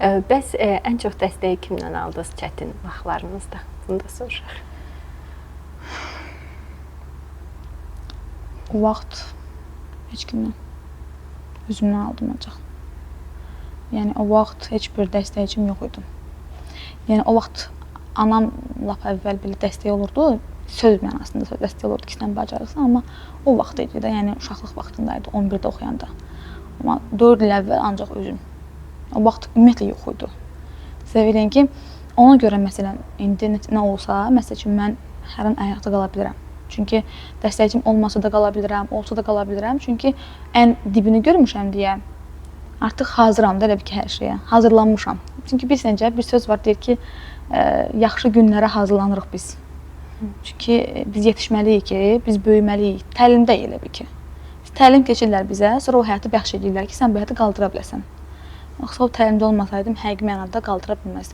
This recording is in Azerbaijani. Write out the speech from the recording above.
Bəs ən çox dəstəyi kimdən aldınız çətin vaxtlarınızda? Bunu da soruşaq. O vaxt heç kimdən. Özümdən aldım ancaq. Yəni o vaxt heç bir dəstəkçim yox idi. Yəni o vaxt anam lap əvvəl belə dəstək olurdu. Söz mənasında dəstək olurdu ki, sən bacarırsan, amma o vaxt idi də, yəni uşaqlıq vaxtındaydı, 11-də oxuyanda. Amma 4 il əvvəl ancaq özüm. O vaxt ümumiyyətlə yox idi. Sizə bilin ki, ona görə məsələn, indi nə olsa, məsəl üçün mən hər an ayaqda qala bilirəm. Çünki dəstəkçim olmasa da qala bilirəm, olsa da qala bilirəm. Çünki ən dibini görmüşəm deyə artıq hazıram da elə bir ki, hər şeyə. Hazırlanmışam. Çünki bilsəncə, bir söz var, deyir ki, yaxşı günlərə hazırlanırıq biz. Çünki biz yetişməliyik ki, biz böyüməliyik. Təlimdə elə bir ki. Təlim keçirlər bizə, sonra o həyatı bəxş edirlər ki, sən bu həyatı qaldıra biləsən. Yoxsa o təlimdə olmasaydım, həqiqi mənada qaldıra bilməzdim.